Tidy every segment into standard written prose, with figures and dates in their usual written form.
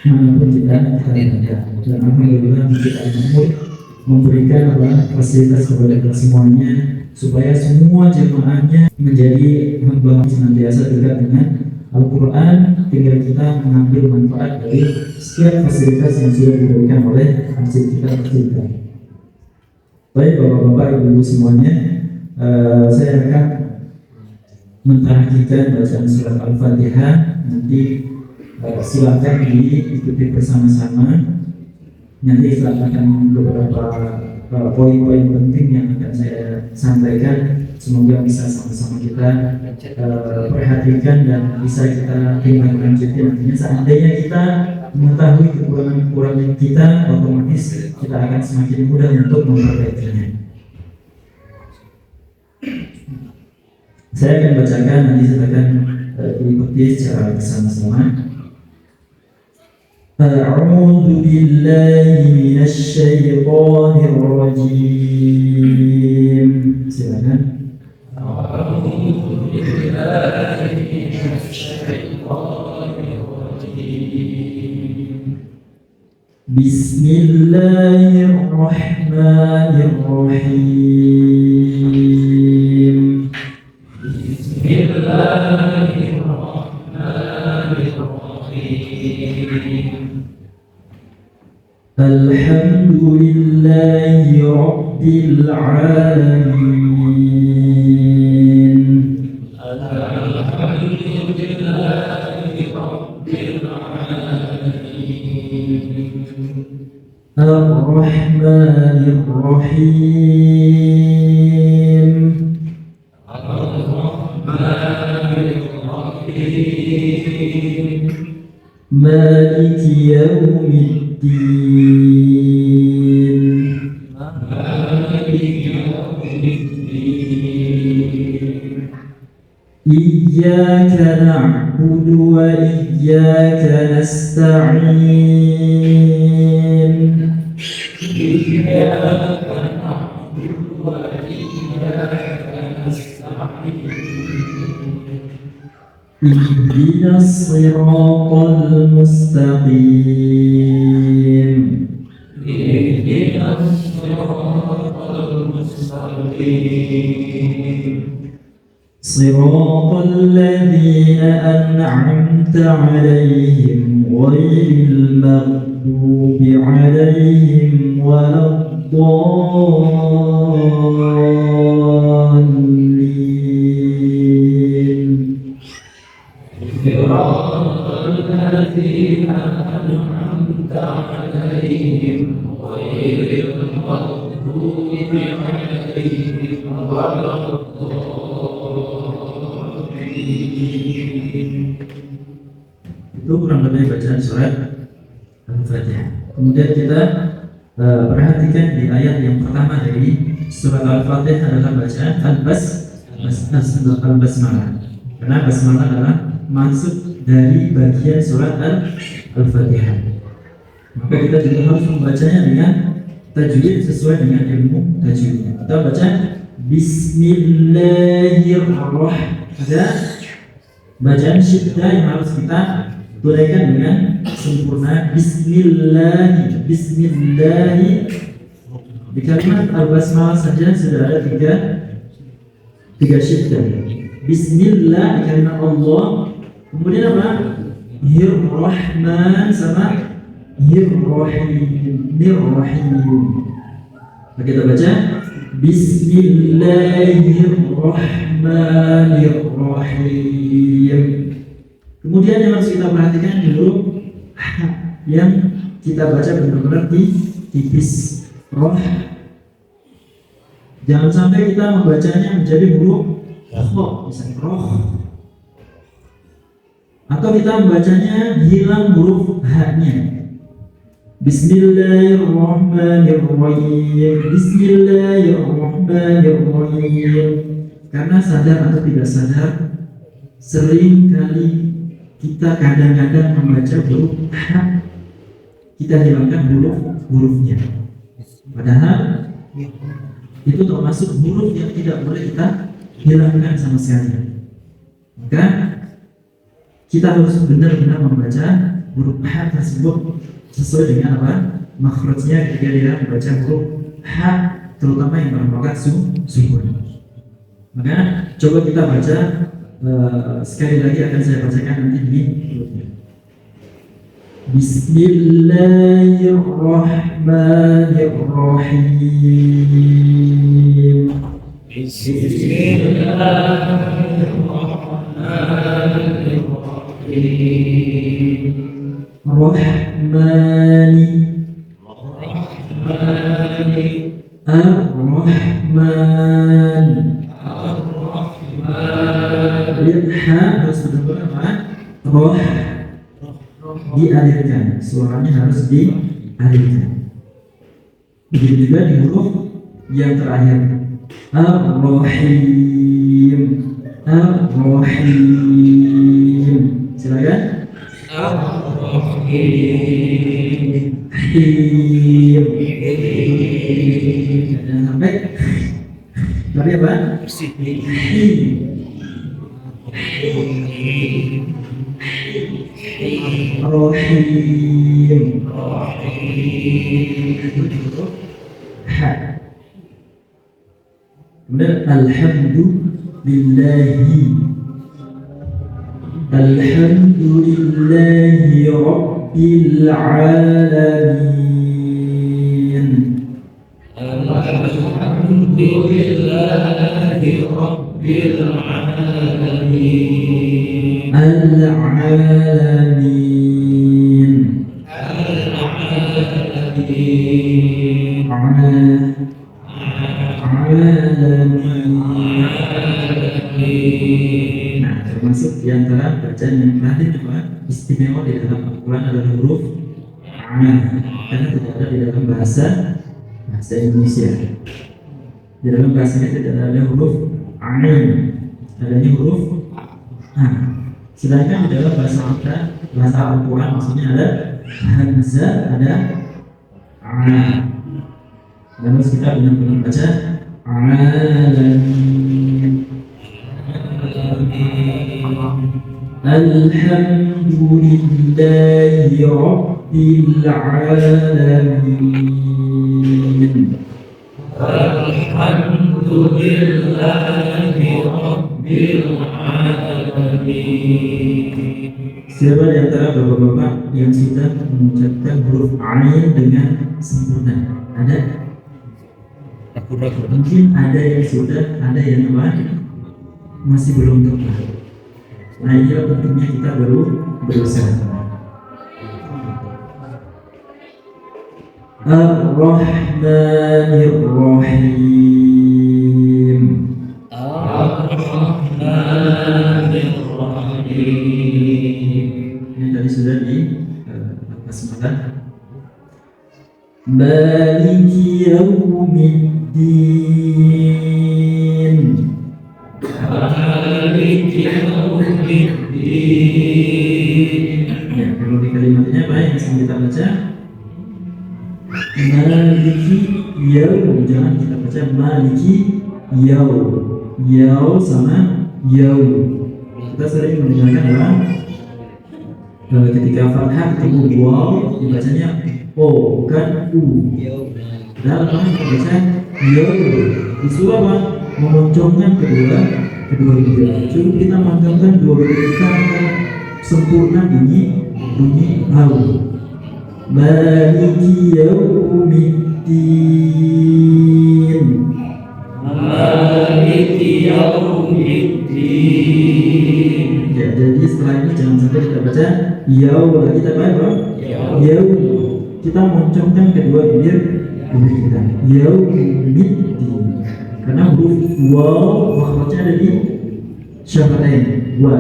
manapun kita berada. Dan alhamdulillah kita memberikan fasilitas kepada kita semuanya supaya semua jemaahnya menjadi hamba senantiasa dekat dengan Al-Quran, tinggal kita mengambil manfaat dari setiap fasilitas yang sudah diberikan oleh masjid kita. Baik bapak-bapak, ibu-ibu semuanya, saya akan mentahqiqkan bacaan surat Al-Fatihah. Nanti silakan diikuti bersama-sama. Nanti silakan beberapa poin-poin penting yang akan saya sampaikan. Semoga bisa sama-sama kita perhatikan dan bisa kita tindak lanjuti nantinya. Seandainya kita mengetahui kekurangan-kekurangan kita, otomatis kita akan semakin mudah untuk memperbaikinya. Saya akan bacakan, nanti silakan diikuti secara bersama-sama. A'udzu billahi minasy syaithanir rajim. Silakan. A'udzu billahi minasy syaithanir rajim. Bismillahirrahmanirrahim. Bismillahirrahmanirrahim. Alhamdulillahi Rabbil Alamin. Alhamdulillahi Rabbil Alamin. Ar-Rahmanir Rahim. Ar-Rahmanir Rahim. Maliki Yawmiddin. Maliki Yawmiddin. Iyyaka na'budu wa iyyaka nasta'in. Iyyaka na'budu wa iyyaka nasta'in. Ihdinas siratal mustaqim. Ihdinas siratal mustaqim. Siratal ladzina an'amta 'alaihim ghairil maghdubi 'alaihim waladdallin. Siratal ladzina an'amta 'alaihim ghairil maghdubi 'alaihim waladdallin. Itu kurang lebih bacaan surat Al-Fatihah. Kemudian kita perhatikan di ayat yang pertama dari surat Al-Fatihah adalah bacaan Al-Basmalah. Karena Basmalah adalah maksud dari bagian surat Al-Fatihah. Maka kita juga harus membacanya dengan tajwid sesuai dengan ilmu tajwidnya. Kita baca Bismillahirrahmanirrahim. Bacaan syiddah yang harus kita tunaikan dengan sempurna. Bismillah. Di kalimat Al-Basmalah saja sudah ada tiga syiddah. Bismillah di kalimat Allah. Kemudian apa? Hir-Rahman sama Hir-Rahim. Kita baca Bismillahirrahmanirrahim. Kemudian yang harus kita perhatikan dulu yang kita baca benar-benar tipis. Roh. Jangan sampai kita membacanya menjadi huruf kho, misalnya roh. Atau kita membacanya hilang huruf h-nya. Bismillahirrahmanirrahim. Bismillahirrahmanirrahim. Karena sadar atau tidak sadar, sering kali kita kadang-kadang membaca huruf H, kita hilangkan hurufnya. Padahal itu termasuk huruf yang tidak boleh kita hilangkan sama sekali. Maka kita harus benar-benar membaca huruf H tersebut sesuai dengan apa? Makhrajnya ketika dia membaca huruf H, terutama yang merupakan sukun. Maka coba kita baca sekali lagi, akan saya bacakan nanti di hurufnya. Bismillahirrahmanirrahim. Bismillahirrahmanirrahim. Rahmani Ar-Rahman. Lihat ha harus betul-betul apa? Roh dialirkan, suaranya harus dialirkan. Begitu juga di huruf yang terakhir. Ar-Rahim. Ar-Rahim. Silakan. Ar-Rahim. Jangan sampai tadi apa? Rahim. Ha. Kemudian alhamdulillahi. Alhamdulillahi rabbil alamin. Alhamdulillahi rabbil alamin. Al-alamin. Alamin. Nah, termasuk di antara bacaan yang terakhir apa? Istimewa di dalam Al-Quran adalah huruf A, karena tidak ada di dalam bahasa Indonesia. Di dalam bahasanya tidak ada huruf Ain, adanya huruf A. Sedangkan di dalam bahasa kita, bahasa Al-Quran maksudnya ada Hamzah, ada A. Dan harus kita benar-benar baca Alamin. Alhamdulillahi rabbil alamin. Alhamdulillahi rabbil alamin. Siapa di antara bapak-bapak yang sudah mengucapkan huruf Ain dengan sempurna? Ada? Mungkin ada yang sudah, ada yang apa? Masih belum tepat. Nah, ini pentingnya kita baru berusaha. Ar-Rahmanir-Rahim. Ar-Rahmanir-Rahim. Ini tadi sudah di basmalah. Maliki yaumiddin. Maliki yaumiddin. Ya, kalau di kalimatnya apa yang bisa kita baca? Maliki yaum, jangan kita baca maliki yaum. Yaum sama yaum. Kita sering mendengarkan ketika fathah ketemu waw dibacanya o, bukan u. Dalam kita baca yaum. Disuruh apa? Memoncongkan kedua huruf. Cukup kita memoncongkan dua huruf kita akan sempurna bunyi haum. Maliki yaumiddin. Maliki yaumiddin. Ya, jadi setelah ini jangan sampai kita baca yaum lagi, kita apa? Yaum. Kita moncongkan kedua bibir kita. Yaumiddin. Karena huruf waw makhrajnya ada di syafatain. Wa.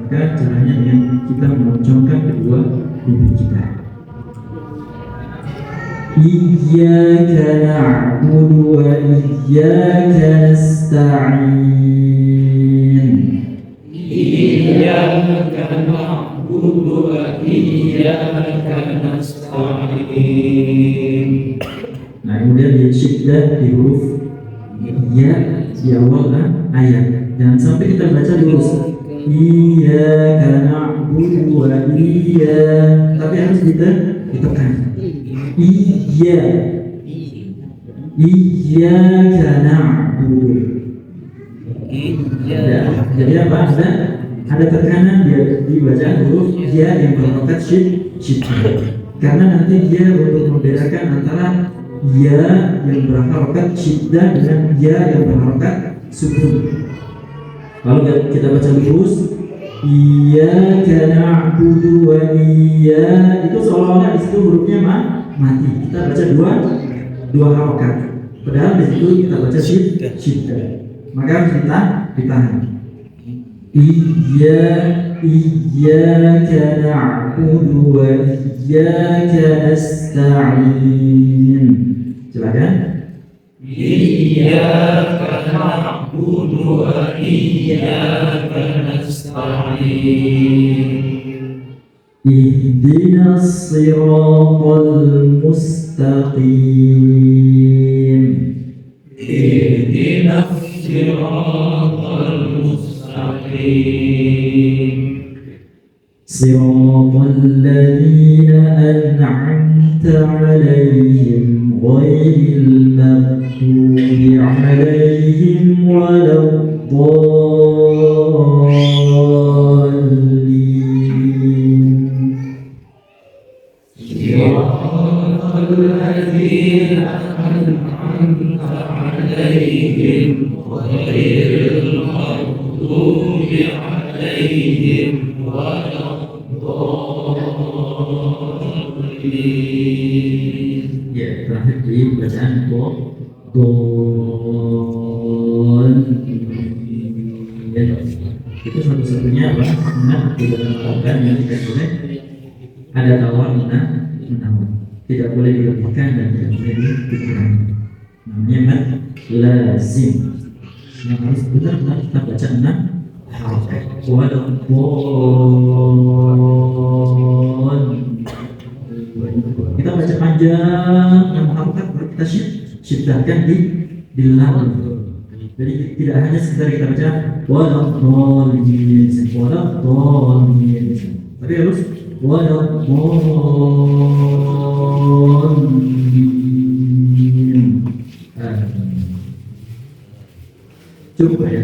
Maka caranya dengan kita memoncongkan kedua bibir kita. Iyyaka na'budu wa iyyaka nasta'in. Iyyaka na'budu wa iyyaka nasta'in. Nah, kemudian di syiddah di huruf ya di awal ayat. Jangan sampai kita baca lurus. Iyyaka na'budu wa tapi harus ditekan. Iyyaka na'budu. Jadi apa? Ada tekanan di bacaan huruf ya yang berharokat syiddah. Karena nanti dia untuk membedakan antara ya yang berharokat syiddah dengan ya yang berharokat sukun. Kalau kita baca lurus, iyyaka na'budu wa itu seolah-olah di situ hurufnya mati. Kita baca dua harokat. Padahal di situ kita baca syiddah. Maka harus ditahan. Iyyaka na'budu wa iyyaka nasta'in. Silakan. Iyyaka na'budu wa iyyaka nasta'in. Ihdinas siratal mustaqim. Ihdinas siratal mustaqim. Siratal ladzina an'amta 'alaihim ghairil maghdubi 'alaihim waladdallin. Siratal ladzina an'amta 'alaihim ghairil maghdubi 'alaihim ya, terakhir di bacaan itu satu-satunya apa? Di dalam Al-Quran yang tidak boleh ada tawar menawar, tidak boleh dilebihkan dan tidak boleh dikurangi. Namanya mad lazim yang harus benar-benar kita baca 6 harokat. Kita baca panjang 6 harokat baru kita syiddahkan di lam. Jadi tidak hanya sekedar kita baca waladdallin, tapi harus waladdallin. Cukup ya.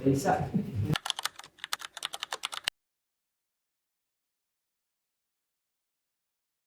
Bisa.